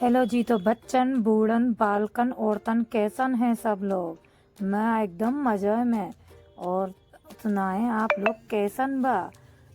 Hello जी। तो बच्चन बूढ़न बालकन औरतन कैसन हैं सब लोग। मैं एकदम मज़े में। और सुनाएं आप लोग कैसन बा।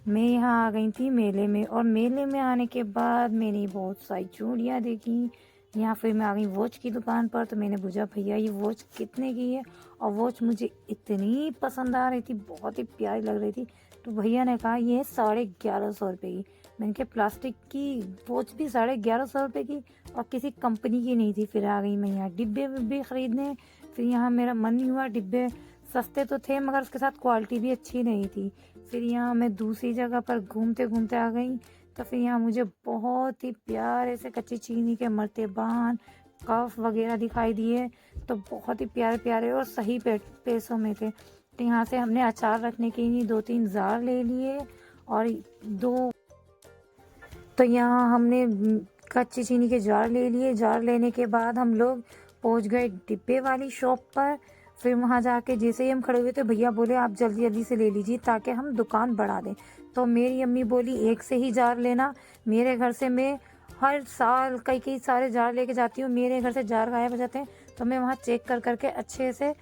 मैं यहाँ आ गई थी मेले में, और मेले में आने के बाद मैंने बहुत सारी चूड़ियाँ देखी। यहाँ फिर मैं आ गई वॉच की दुकान पर, तो मैंने पूछा भैया ये वॉच कितने की है। और वॉच मुझे इतनी पसंद आ रही थी, बहुत ही प्यारी लग रही थी। तो भैया ने कहा ये 1150 रुपये की। मैंने कहा प्लास्टिक की वॉच भी 1150 रुपये की, और किसी कंपनी की नहीं थी। फिर आ गई मैं यहाँ डिब्बे विब्बे खरीदने। फिर यहाँ मेरा मन नहीं हुआ, डिब्बे सस्ते तो थे मगर उसके साथ क्वालिटी भी अच्छी नहीं थी। फिर यहाँ मैं दूसरी जगह पर घूमते घूमते आ गई। तो फिर यहाँ मुझे बहुत ही प्यारे से कच्ची चीनी के मर्तेबान कफ वगैरह दिखाई दिए। तो बहुत ही प्यारे प्यारे और सही पैसों में थे। तो यहाँ से हमने अचार रखने के लिए 2-3 जार ले लिए। और दो तो यहाँ हमने कच्ची चीनी के जार ले लिए। जार लेने के बाद हम लोग पहुँच गए डिब्बे वाली शॉप पर। फिर वहाँ जाके जैसे ही हम खड़े हुए थे, भैया बोले आप जल्दी जल्दी से ले लीजिए ताकि हम दुकान बढ़ा दें। तो मेरी अम्मी बोली एक से ही जार लेना। मेरे घर से मैं हर साल कई कई सारे जार लेके जाती हूँ, मेरे घर से जार गायब हो जाते हैं। तो मैं वहाँ चेक कर करके अच्छे से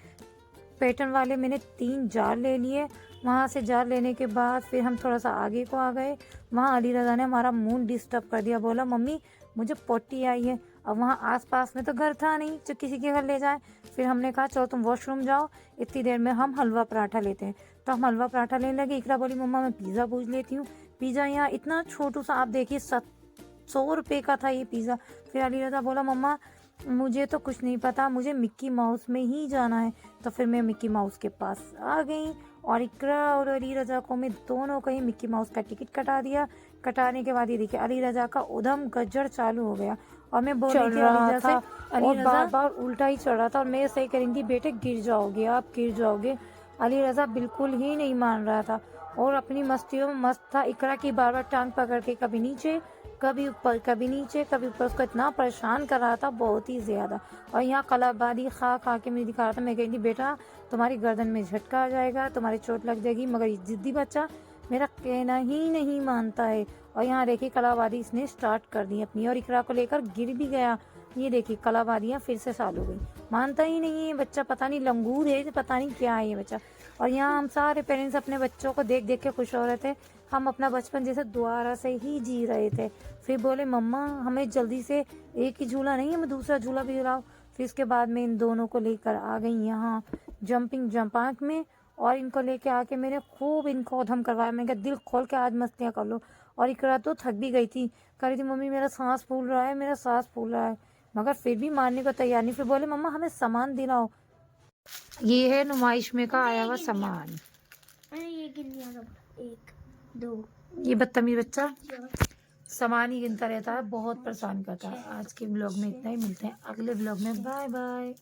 पैटर्न वाले मैंने 3 जार ले लिए। वहाँ से जार लेने के बाद फिर हम थोड़ा सा आगे को आ गए। वहाँ अली रज़ा ने हमारा मूड डिस्टर्ब कर दिया, बोला मम्मी मुझे पोटी आई है। अब वहाँ आसपास में तो घर था नहीं जो किसी के घर ले जाए। फिर हमने कहा चलो तुम वॉशरूम जाओ, इतनी देर में हम हलवा पराठा लेते हैं। तो हम हलवा पराठा लेने लगे। इकरा बोली मम्मा मैं पिज़्ज़ा पूछ लेती हूँ। पिज़्ज़ा यहाँ इतना छोटू सा, आप देखिए 100 रुपये का था ये पिज़्ज़ा। फिर अली रज़ा बोला मम्मा मुझे तो कुछ नहीं पता, मुझे मिक्की माउस में ही जाना है। तो फिर मैं मिक्की माउस के पास आ गई, और इकरा और अली रज़ा को मैं दोनों को ही मिक्की माउस का टिकट कटा दिया। कटाने के बाद ये देखिए अली रज़ा का उधम गज्जड़ चालू हो गया। और मैं बोल रही थी अली रज़ा से, अली रज़ा बार बार उल्टा ही चढ़ रहा था। और मैं सही कह रही थी बेटे गिर जाओगे आप, गिर जाओगे। अली रज़ा बिल्कुल ही नहीं मान रहा था और अपनी मस्तियों में मस्त था। इकरा की बार बार टांग पकड़ के कभी नीचे कभी ऊपर, कभी नीचे कभी ऊपर, उसको इतना परेशान कर रहा था बहुत ही ज़्यादा। और यहाँ कलाबादी खा खा के मुझे दिखा रहा था। मैं कही थी बेटा तुम्हारी गर्दन में झटका आ जाएगा, तुम्हारी चोट लग जाएगी। मगर ये जिद्दी बच्चा मेरा कहना ही नहीं मानता है। और यहाँ देखिए कलाबादी इसने स्टार्ट कर दी अपनी, और इकरा को लेकर गिर भी गया। ये देखिए कलाबादियाँ फिर से चालू हो गई। मानता ही नहीं है ये बच्चा, पता नहीं लंगूर है, पता नहीं क्या है ये बच्चा। और यहाँ हम सारे पेरेंट्स अपने बच्चों को देख देख के खुश हो रहे थे। हम अपना बचपन जैसे दोबारा से ही जी रहे थे। फिर बोले मम्मा हमें जल्दी से एक ही झूला नहीं, हमें दूसरा झूला भी दिलाओ। फिर इसके बाद में इन दोनों को लेकर आ गई यहाँ जंपिंग जंपाक में। और इनको लेके आके मैंने खूब इनको उधम करवाया। मैंने कहा दिल खोल के आज मस्तियाँ कर लो। और इकरा तो थक भी गई थी, कह रही थी मम्मी मेरा सांस फूल रहा है, मेरा सांस फूल रहा है। मगर फिर भी मानने को तैयार नहीं। फिर बोले मम्मा हमें सामान दिलाओ। ये है नुमाइश में का आया हुआ सामान। ये गिन लिया सब, 1 2। ये बदतमीज बच्चा सामान ही गिनता रहता है, बहुत परेशान करता है। आज के ब्लॉग में इतना ही, मिलते हैं अगले ब्लॉग में। Bye bye.